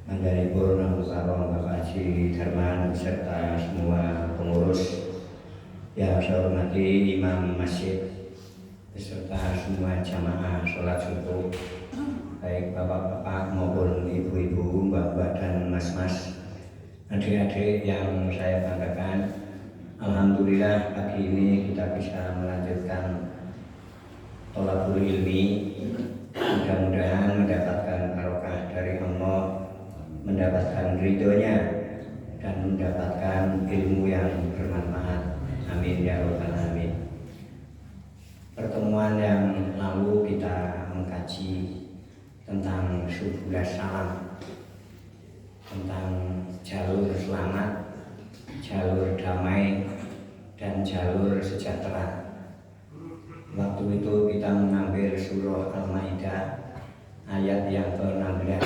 Angganipun Sarong Bapak Haji Darman beserta semua pengurus yang saya hormati, Imam Masjid beserta semua jamaah sholat subuh, baik bapak-bapak maupun ibu-ibu, mbak-mbak dan mas-mas, adik-adik yang saya banggakan. Alhamdulillah pagi ini kita bisa melanjutkan thalabul ilmi. Mudah-mudahan mendapatkan barokah dari Allah, mendapatkan ridhonya dan mendapatkan ilmu yang bermanfaat. Amin ya rabbal alamin. Pertemuan yang lalu kita mengkaji tentang subuh salam, tentang jalur selamat, jalur damai, dan jalur sejahtera. Waktu itu kita mengambil surah Al-Maidah ayat yang ke-16.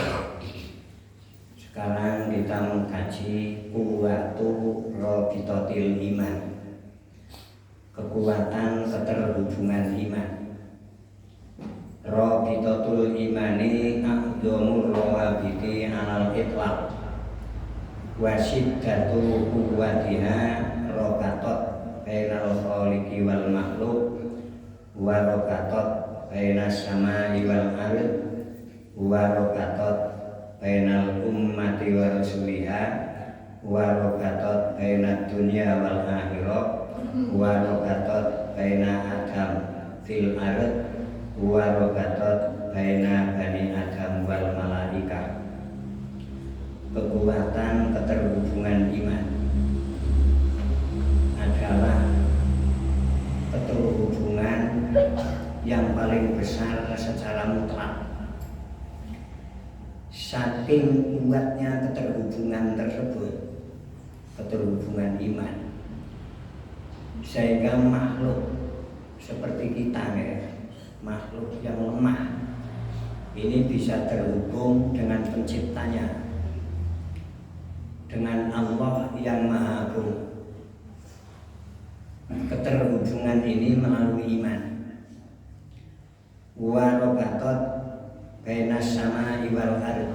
Sekarang kita mengkaji kuwatu rabitatil iman, kekuatan keterhubungan iman. Rabitatul imani a'dhamur rawabiti alal itlaq wa syiddatu quwwatiha rakatot bainal khaliqi wal makhluk wa rakatot bainas samai wal ardh wa rakatot bainal ummati wa rasuliha wa rakatot bainad dunya wal akhirah wa rakatot baina adam fil ardh wa rakatot baina bani adam wal malaikah. Kekuatan keterhubungan iman adalah keterhubungan yang paling besar secara mutlak. Saking kuatnya keterhubungan tersebut, keterhubungan iman, sehingga makhluk seperti kita, makhluk yang lemah ini bisa terhubung dengan penciptanya, dengan Allah yang Maha Agung. Keterhubungan ini melalui iman. Wa robatot bainas samai wal ardh.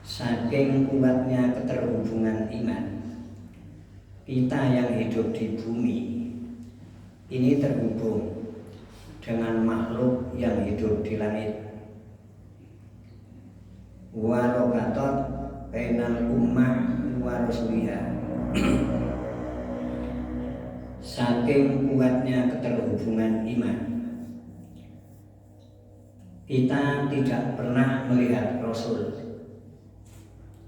Saking kuatnya keterhubungan iman, kita yang hidup di bumi ini terhubung dengan makhluk yang hidup di langit. Wa robatot bainal ummah wa rasuliha. Saking kuatnya keterhubungan iman, kita tidak pernah melihat Rasul.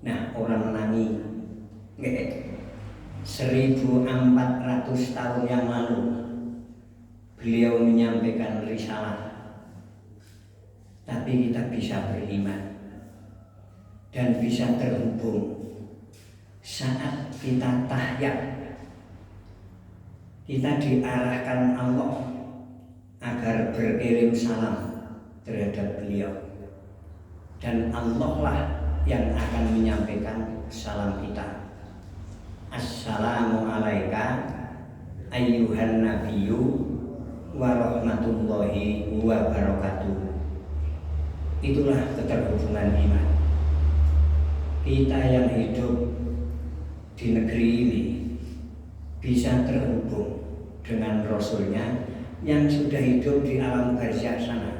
Nah, orang Nani 1400 tahun yang lalu beliau menyampaikan risalah, tapi kita bisa beriman dan bisa terhubung. Saat kita tahyat, kita diarahkan Allah agar berkirim salam terhadap beliau, dan Allah lah yang akan menyampaikan salam kita. Assalamu alaika ayyuhan nabiyyu wa rahmatullahi wa barakatuh. Itulah keterhubungan iman. Kita yang hidup di negeri ini bisa terhubung dengan Rasulnya yang sudah hidup di alam barzakh sana.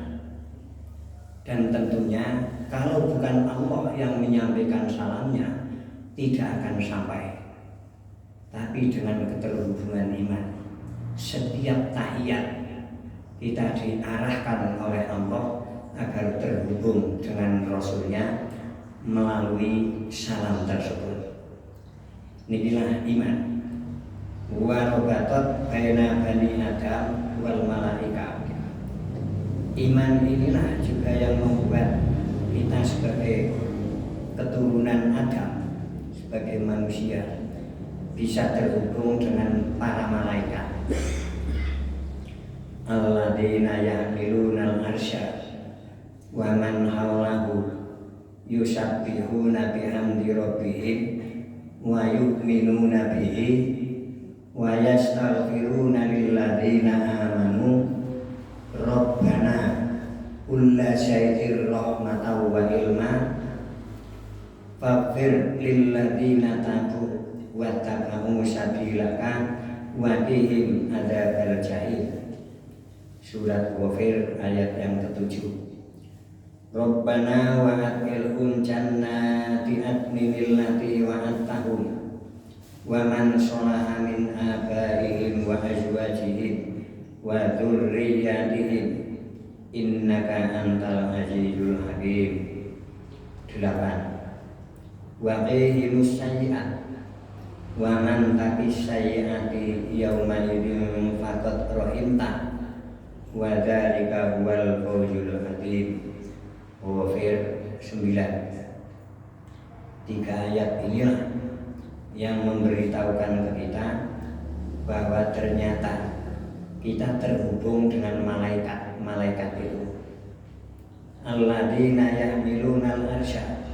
Dan tentunya kalau bukan Allah yang menyampaikan salamnya, tidak akan sampai. Tapi dengan keterhubungan iman, setiap tahiyat kita diarahkan oleh Allah agar terhubung dengan Rasulnya melalui salam tersebut. Inilah iman. Wa robatot baina bani adam wal malaika. Iman inilah juga yang membuat kita sebagai keturunan Adam, sebagai manusia, bisa terhubung dengan para malaikat. Alladzina yahmilunal arsya wa man hawlahu yusabbihuna bihamdi rabbihim wa yu'minuna bihi wa yastaghfiruna lilladzina amanu Rabbana kulla syai'ir rahmatan wa ilma Fafir lilladzina tabu wa tabau sabilaka wa qihim adzabal jahim. Surat Ghafir ayat yang ke-7. Rabbana wa adkhilhum jannati adnin allati wa'adtahum wa man sholaha min abaihim wa azwajihim wa dzurriyyatihim innaka antal azizul hakim. 8. Wa qihimus sayyi'at wa man taqis sayyi'ati yauma idzin faqad rahimta wa dzalika huwal fawzul adzim. Ghafir 9. 3 ayat inilah yang memberitahukan ke kita bahwa ternyata kita terhubung dengan malaikat itu. Alladzina yahmilunal arsya,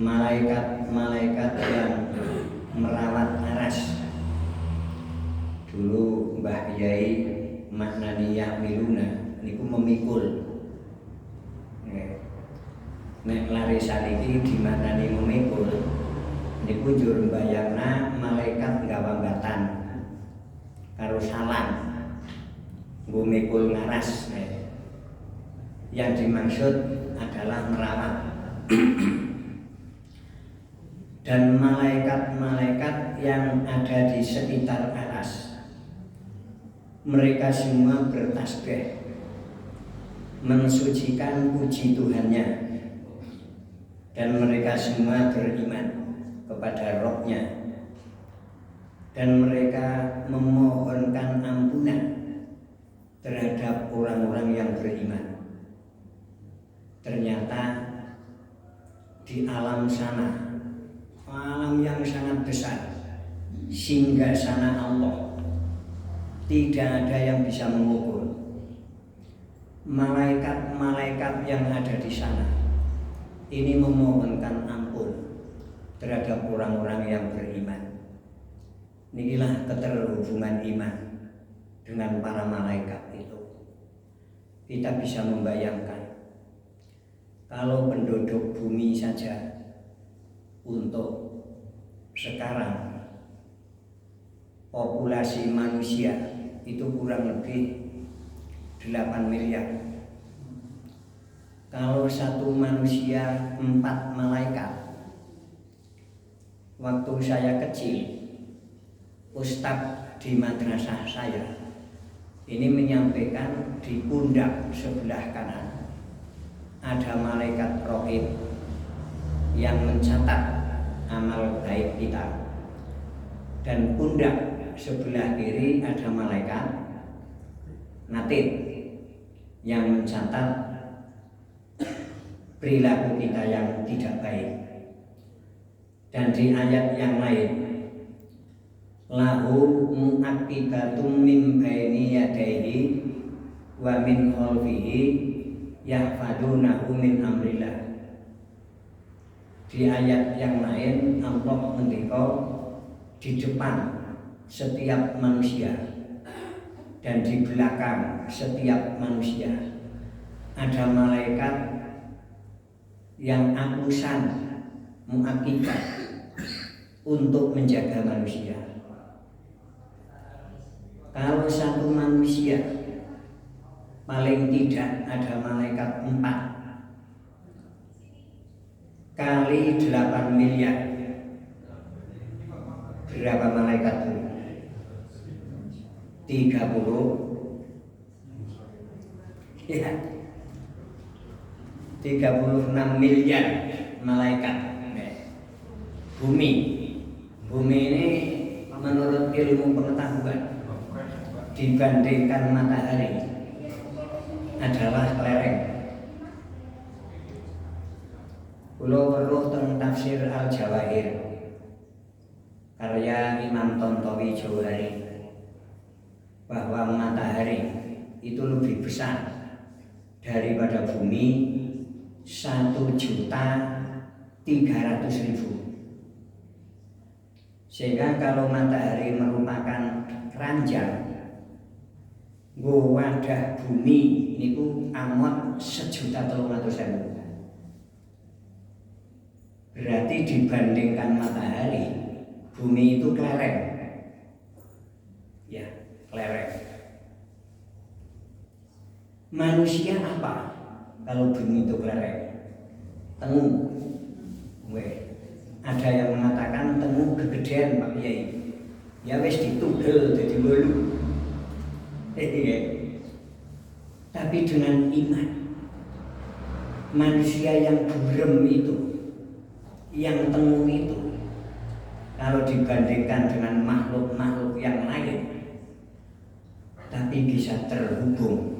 malaikat yang merawat aras. Dulu Mbah Kiai maknani yahmiluna niku memikul. Nek lari saniki dimaknani memikul niku njur mbayangna malaikat gawambatan karo salam nggo mikul ngaras. Yang dimaksud adalah merawat. Dan malaikat-malaikat yang ada di sekitar aras, mereka semua bertasbih mensucikan puji Tuhannya, dan mereka semua beriman kepada Rohnya, dan mereka memohonkan ampunan terhadap orang-orang yang beriman. Ternyata di alam sana, alam yang sangat besar, singgasana Allah, tidak ada yang bisa mengukur. Malaikat-malaikat yang ada di sana ini memohonkan ampun terhadap orang-orang yang beriman. Inilah keterhubungan iman dengan para malaikat itu. Kita bisa membayangkan kalau penduduk bumi saja untuk sekarang populasi manusia itu kurang lebih 8 miliar. Kalau satu manusia 4 malaikat. Waktu saya kecil, ustadz di madrasah saya ini menyampaikan di pundak sebelah kanan ada malaikat raqib yang mencatat amal baik kita, dan pundak sebelah kiri ada malaikat natib yang mencatat perilaku kita yang tidak baik. Dan di ayat yang lain, lahu mu'aqibatum min baini yadayhi wa min khalfihi yahfadunahu min amrillah. Di ayat yang lain Allah mendikau di depan setiap manusia dan di belakang setiap manusia ada malaikat yang akusan muakibat untuk menjaga manusia. Kalau satu manusia paling tidak ada malaikat 4 kali 8 miliar. Berapa malaikat itu? 30 ya, 36 miliar malaikat. Bumi ini menurut ilmu pengetahuan dibandingkan matahari adalah kelereng. Kula weruh teng tafsir Al-Jawahir karya Imam Tontowi Johari bahwa matahari itu lebih besar daripada bumi 1.300.000. Sehingga kalau matahari merupakan keranjang, wadah bumi niku amot 1.300.000. Berarti dibandingkan matahari, bumi itu kelereng. Ya, kelereng. Manusia apa kalau bumi itu kelereng? Tengu. Ada yang mengatakan tengu kegedean Pak Kiai. Ya wis ditugel jadi bolu. Tapi dengan iman, manusia yang burem itu, yang tengu itu, kalau dibandingkan dengan makhluk-makhluk yang lain, tapi bisa terhubung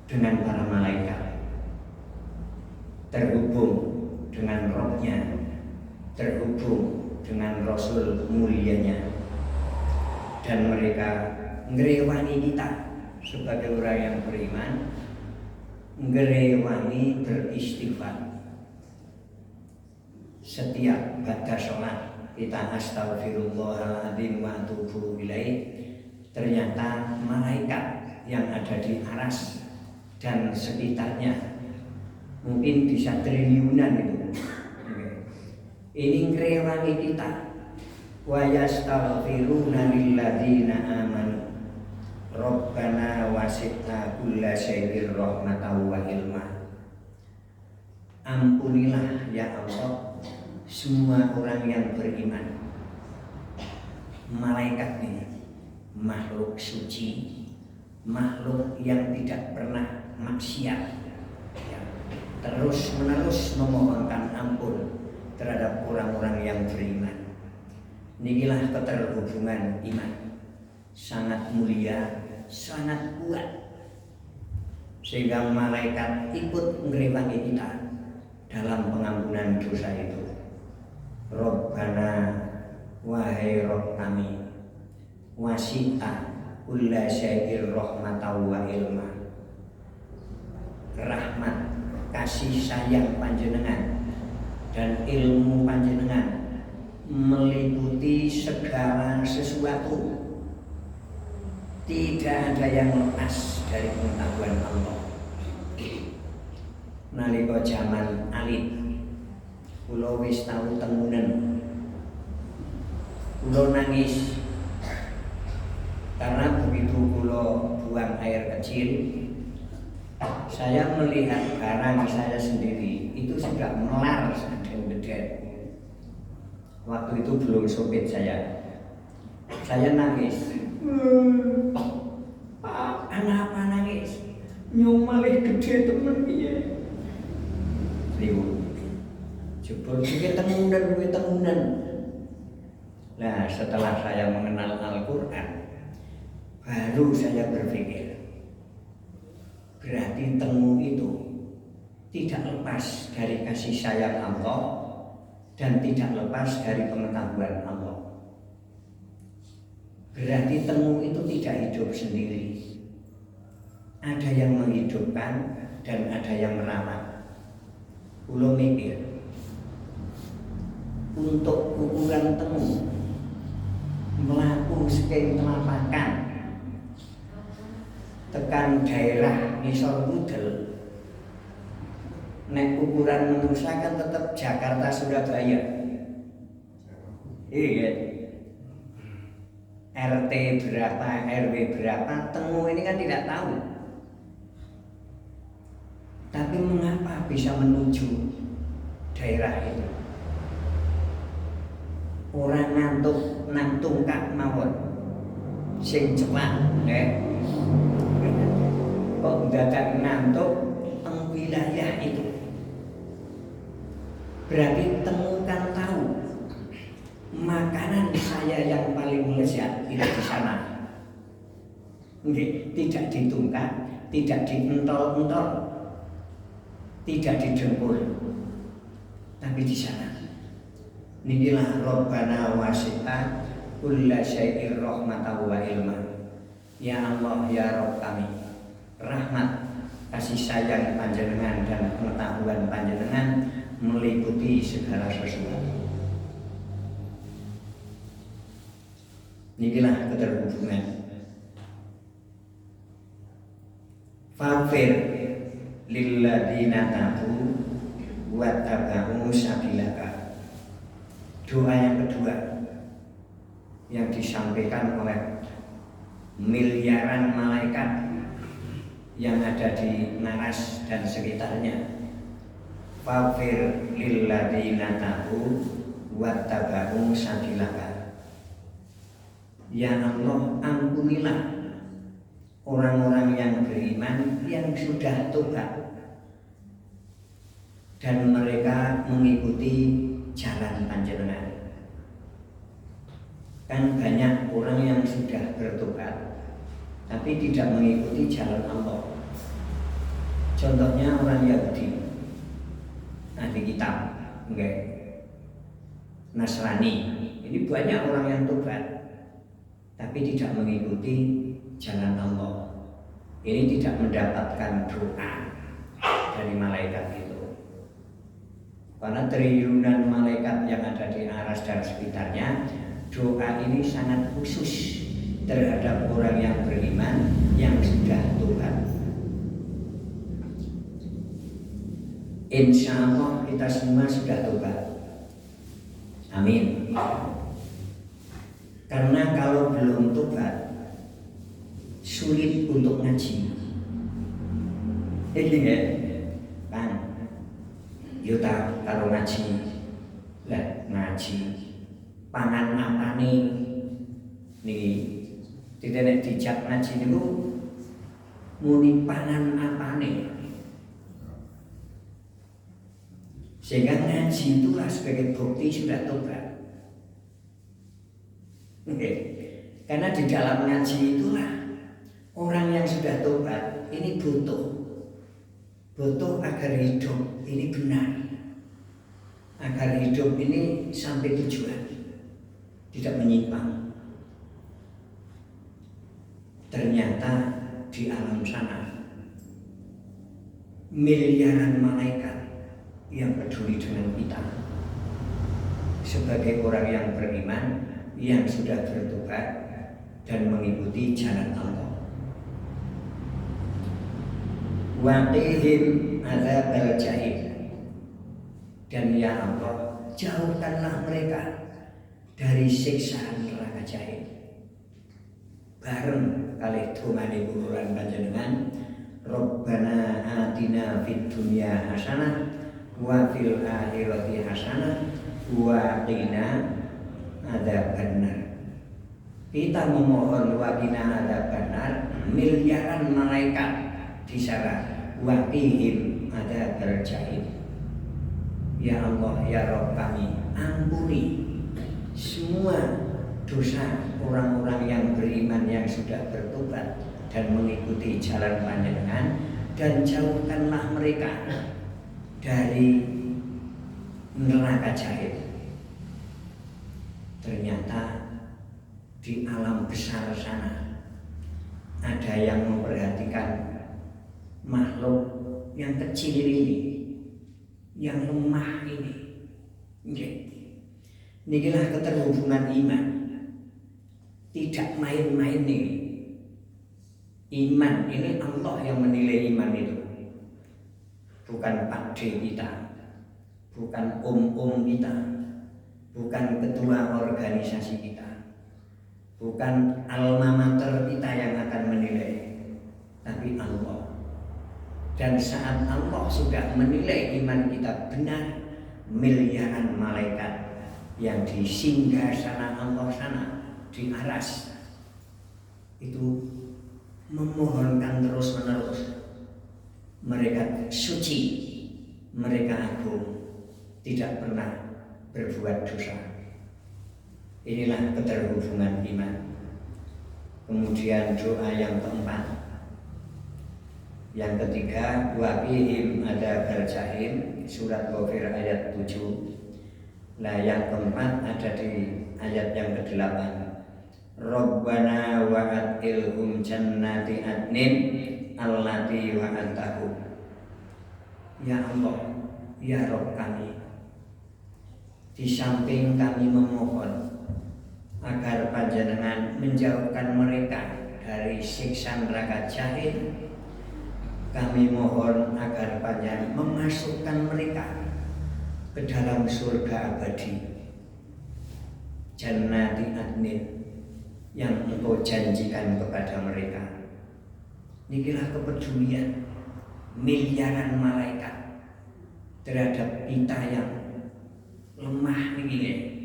dengan para malaikat, terhubung dengan rohnya, terhubung dengan Rasul mulianya, dan mereka ngerewangi kita sebagai orang yang beriman, ngerewangi beristighfar. Setiap baca sholat kita astagfirullahaladzim wa atubu ilaih, ternyata malaikat yang ada di aras dan sekitarnya mungkin bisa triliunan itu. Ini ngerewangi kita. Wa yastaghfiruna lilladzina amanu Rabbana wasi'ta kulla syai'ir rahmatan wa ilma. Ampunilah ya Allah semua orang yang beriman. Malaikat ini makhluk suci, makhluk yang tidak pernah maksiat, ya, terus menerus memohonkan ampun terhadap orang-orang yang beriman. Inilah keterhubungan iman, sangat mulia, sangat kuat, sehingga malaikat ikut merewangi kita dalam pengampunan dosa itu. Rabbana, wahai Rabb kami, wasi'ta kulla syai'ir rahmatan wa ilma. Rahmat, kasih sayang panjenengan dan ilmu panjenengan meliputi segala sesuatu. Tidak ada yang lepas dari pengetahuan Allah. Nalika zaman alit, kula wis tau tengunen, kula nangis karena begitu kula buang air kecil, saya melihat barang saya sendiri itu sudah melar sedang gede. Waktu itu belum sopit saya nangis. Pak, kenapa nangis? Nyomalih gede temen piye? Liu. Jebul iki temunan. Nah, setelah saya mengenal Al-Qur'an, baru saya berpikir, berarti temu itu tidak lepas dari kasih sayang Allah dan tidak lepas dari pengetahuan Allah. Berarti temu itu tidak hidup sendiri. Ada yang menghidupkan dan ada yang merawat. Kula mikir, untuk ukuran temu melaku saking telapakan tekan daerah ngisor Kudel, nek ukuran manusia kan tetap Jakarta Surabaya. Iya. RT berapa, RW berapa, temu ini kan tidak tahu. Tapi mengapa bisa menuju daerah itu? Orang ngantuk nang tungkak mawon sing cepat, kok dadak ngantuk teng wilayah itu. Berarti temukan tahu makanan saya yang paling lezat itu di sana. Tidak ditungkak, tidak dientol-entol, tidak didengkul, tapi di sana. Inilah Rabbana wasi'ta kulla syai'ir rahmatan wa ilma. Ya Allah, ya Rabb kami, rahmat, kasih sayang panjenengan dan pengetahuan panjenengan meliputi segala sesuatu. Inilah keterhubungan. Fafir lilladzina tabu wa tabu sabilaka. Doa yang kedua yang disampaikan oleh miliaran malaikat yang ada di Naras dan sekitarnya, fafir lilladzina tabu wattaba'u sabilaka. Ya Allah, ampunilah orang-orang yang beriman yang sudah tobat dan mereka mengikuti jalan panjenengan. Kan banyak orang yang sudah bertobat tapi tidak mengikuti jalan Allah. Contohnya orang Yahudi, ahli kitab, enggak, Nasrani. Ini banyak orang yang tobat tapi tidak mengikuti jalan Allah. Ini tidak mendapatkan doa dari malaikat itu. Karena triliunan malaikat yang ada di Aras dan sekitarnya, doa ini sangat khusus terhadap orang yang beriman yang sudah tobat. Insya Allah kita semua sudah tobat. Amin. Karena kalau belum tobat sulit untuk ngaji. Ini ya, kan? Yuta kalau ngaji, lah ngaji. Pangan apa nih? Tidak dijak ngaji niku muni pangan apa nih? Sehingga ngaji itulah sebagai bukti sudah tobat. Karena di dalam ngaji itulah orang yang sudah tobat ini butuh agar hidup ini benar, agar hidup ini sampai tujuan, tidak menyimpang. Ternyata di alam sana miliaran malaikat yang peduli dengan kita sebagai orang yang beriman yang sudah bertobat dan mengikuti jalan Allah. Waqihim adzabal jahim. Dan ya Allah, jauhkanlah mereka dari siksaan neraka jahim. Bareng kali tumane kurulan panjenengan, Rabbana atina fid dunya hasanah wa fil akhirati hasanah wa qina adzabannar. Kita memohon wa qina adzabannar, miliaran malaikat di sana, waqihim adzabal jahim. Ya Allah, ya Rabb kami, ampuni semua dosa orang-orang yang beriman yang sudah bertobat dan mengikuti jalan panjenengan, dan jauhkanlah mereka dari neraka jahim. Ternyata di alam besar sana ada yang memperhatikan makhluk yang kecil ini, yang lemah ini. Inilah keterhubungan iman. Tidak main-main nih. Iman ini Allah yang menilai iman itu. Bukan Pak D kita, bukan om-om kita, bukan ketua organisasi kita, bukan alma mater kita yang akan menilai, tapi Allah. Dan saat Allah sudah menilai iman kita benar, miliaran malaikat yang di singgasana Allah sana di Aras itu memohonkan terus-menerus. Mereka suci, mereka agung, tidak pernah berbuat dosa. Inilah keterhubungan iman. Kemudian doa yang keempat, yang ketiga, waqihim adzabal jahim, surat Ghafir ayat 7. Nah, yang keempat ada di ayat yang ke-8. Rabbana wa'adilhum jannati adnin allati wa'adtahum. Ya Allah, ya Rabb kami, di samping kami memohon agar panjenengan menjauhkan mereka dari siksa neraka jahim, kami mohon agar panjenengan memasukkan mereka ke dalam surga abadi jannati adnin yang engkau janjikan kepada mereka. Inilah kepedulian miliaran malaikat terhadap kita yang lemah ini.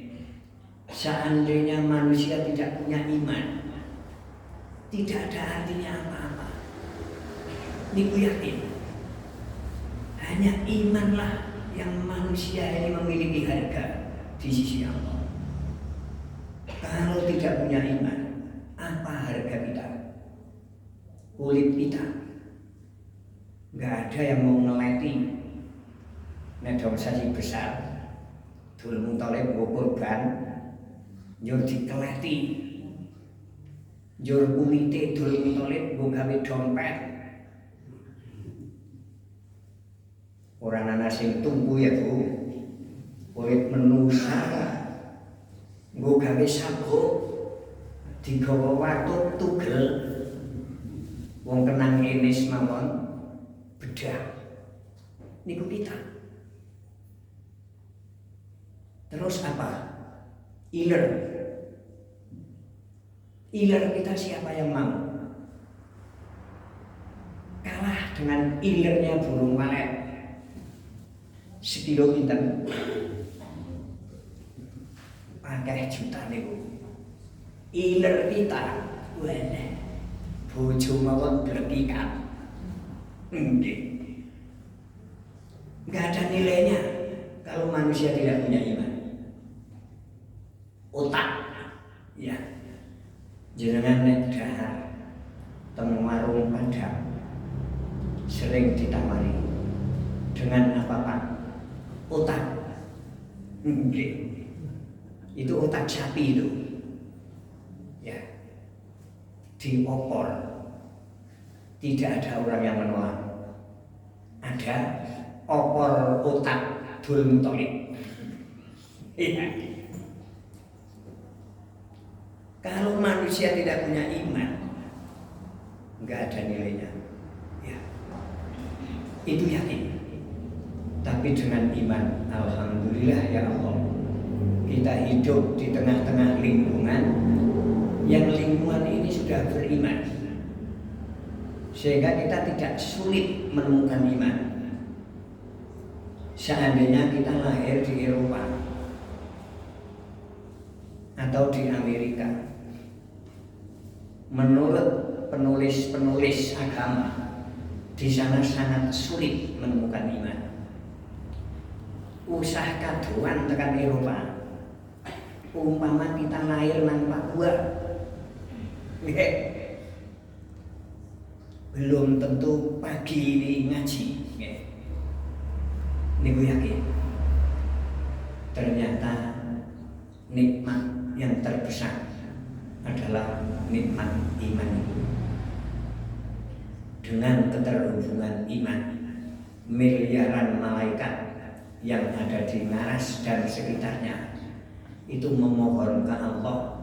Seandainya manusia tidak punya iman, tidak ada artinya apa-apa. Ini ku yakin, hanya imanlah yang manusia ini memiliki harga di sisi Allah. Kalau tidak punya iman, apa harga kita? Kulit kita, nggak ada yang mau ngeleti. Nedong saji besar, Dul Muthalib nggo kurban, njur dikeleti, njur kulite Dul Muthalib nggo gawe dompet. Orang anak sing tunggu ya Bu, kulit menusa, nggo gawe sabuk, digawa watut tugel. Wong kenang ini semawon bedah. Niku kita. Terus apa? Iler. Iler kita siapa yang mau? Kalah dengan ilernya burung walet. Sekilo pinten? Pakai juta niku. Iler kita, wene. Bojo mawon blekikan. Nggih. Enggak ada nilainya kalau manusia tidak punya iman. Otak, ya. Jenengan nek dahar teng warung Padang sering ditawari dengan apa Pak? Otak. Nggih. Itu otak sapi itu. Ya. Diopor, tidak ada orang yang menolak. Ada opor otak Dul Muthalib. Iya. Kalau manusia tidak punya iman, nggak ada nilainya. Ya. Itu yakin. Tapi dengan iman, alhamdulillah ya Allah, kita hidup di tengah-tengah lingkungan yang lingkungan ini sudah beriman, sehingga kita tidak sulit menemukan iman. Seandainya kita lahir di Eropa atau di Amerika, menurut penulis-penulis agama, di sana sangat sulit menemukan iman. Usah kaduan tekan Eropa, umpama kita lahir nang Papua, belum tentu pagi ini ngaji. Ini gue yakin. Ternyata nikmat yang terbesar adalah nikmat iman itu. Dengan keterhubungan iman, miliaran malaikat yang ada di Maras dan sekitarnya itu memohon ke Allah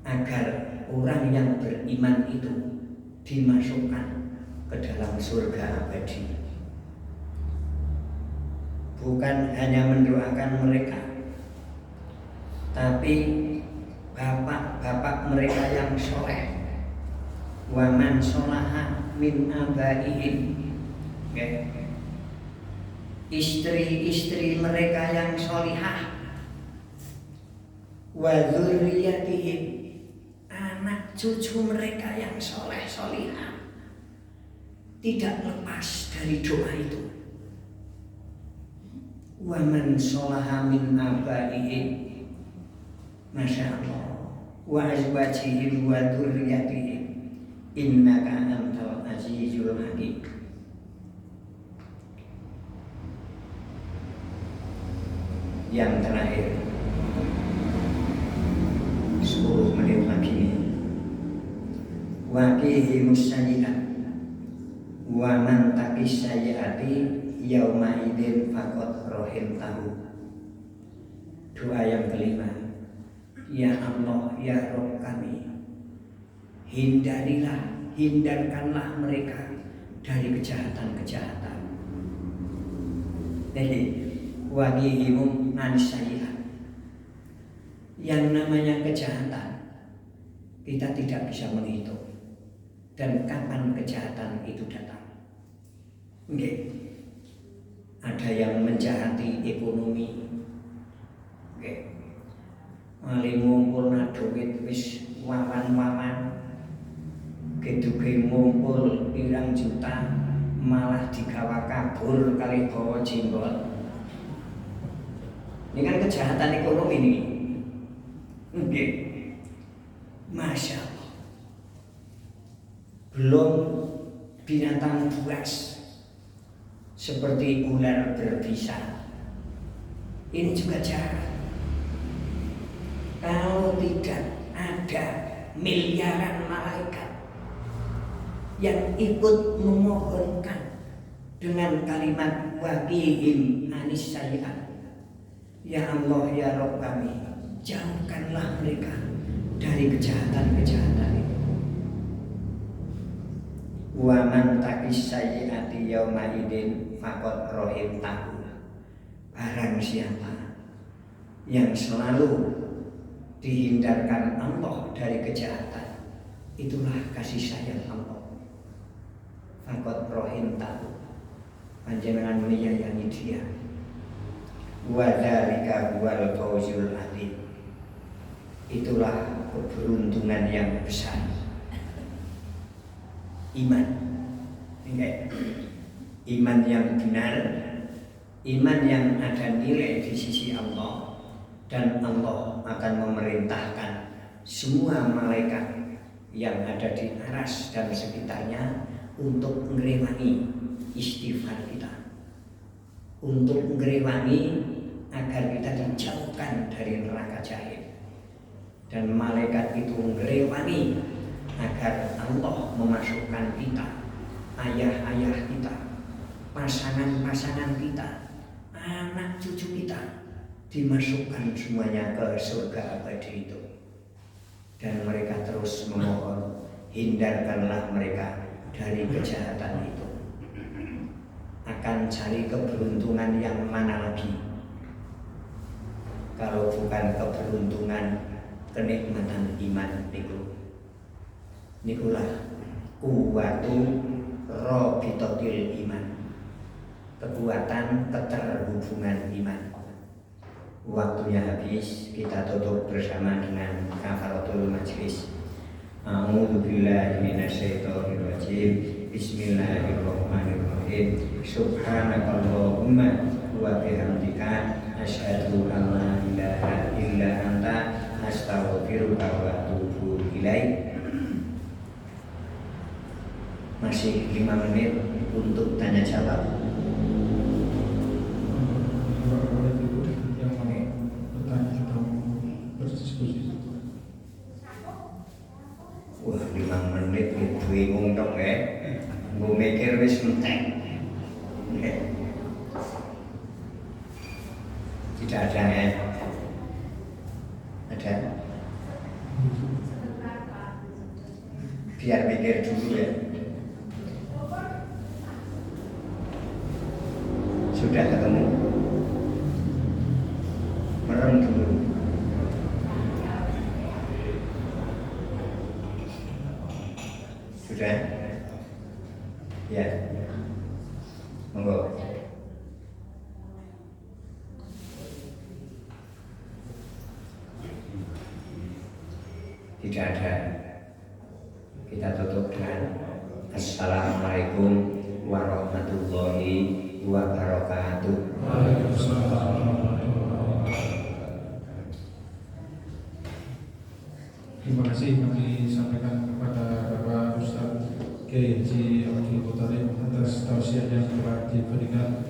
agar orang yang beriman itu dimasukkan ke dalam surga abadi. Bukan hanya mendoakan mereka, tapi bapak-bapak mereka yang soleh, wa man sholaha min abaihim, istri-istri mereka yang solihah, wa dzurriyyatihim, anak cucu mereka yang soleh solihah, tidak lepas dari doa itu. Wa man sholaha min abaihim, masya Allah, wa azwajihim wa dzurriyyatihim, innaka antal azizul hakim. Yang terakhir, 10 menit lagi. Waqihi musayyi'at, wa man taqis sayyi'ati yauma idin faqad rahimtahu. Doa yang kelima, ya Allah, ya Rabb kami, hindarkanlah mereka dari kejahatan-kejahatan. Jadi waqihim an sayyi'at, Yang namanya kejahatan kita tidak bisa menghitung dan kapan kejahatan itu datang. Okay. Ada yang menjahati ekonomi, okay. Mali ngumpul duit wis wawan-wawan, geduge ngumpul pirang juta, malah digawa kabur kali bawa jenggot. Ini kan kejahatan ekonomi ini. Okay. Masya Allah. Belum binatang buas seperti ular berbisa. Ini juga jahat. Kalau tidak ada miliaran malaikat yang ikut memohonkan dengan kalimat waqihim anis sayyi'at, ya Allah ya Rabb kami, jauhkanlah mereka dari kejahatan-kejahatan itu. Wa man taqis sayyi'ati yauma idin faqad rahimtahu. Barang siapa yang selalu dihindarkan Allah dari kejahatan, itulah kasih sayang Allah. Faqad rahimtahu. Panjenengan menyayangi dia. Wa dzalika huwal fawzul adzim. Itulah keberuntungan yang besar. Iman, iman yang benar, iman yang ada nilai di sisi Allah, dan Allah akan memerintahkan semua malaikat yang ada di aras dan sekitarnya untuk ngerewangi istighfar kita, untuk ngerewangi agar kita dijauhkan dari neraka jahim. Dan malaikat itu ngerewangi agar Allah memasukkan kita, ayah-ayah kita, pasangan-pasangan kita, anak cucu kita, dimasukkan semuanya ke surga abadi itu. Dan mereka terus memohon, hindarkanlah mereka dari kejahatan itu. Akan cari keberuntungan yang mana lagi kalau bukan keberuntungan kenikmatan iman niku. Nikulah kuwatu rabitatil iman, kekuatan keterhubungan iman. Waktunya habis, kita tutup bersama dengan kafaratul majlis. A'udzu billahi minasyaitonir rajim. Bismillahirrahmanirrahim. Subhanakallahumma wa bihamdika asyhadu an la ilaha illa anta astaghfiruka wa atubu ilaik. Masih 5 menit untuk tanya jawab. Yang mau bertanya atau berdiskusi. Wah, 5 menit gitu bingung dong ya. Gue mikir wis entek. Tidak ada ya? Ada? Biar mikir dulu ya. Sudah ketemu? Merem dulu. Sudah? Ya. Monggo. Tidak ada. Kita tutup dengan Assalamualaikum warahmatullahi wabarakatuh. Terima kasih kami sampaikan kepada Bapak Ustaz Kiai Haji Abdul Muthalib atas tausiah yang telah diberikan.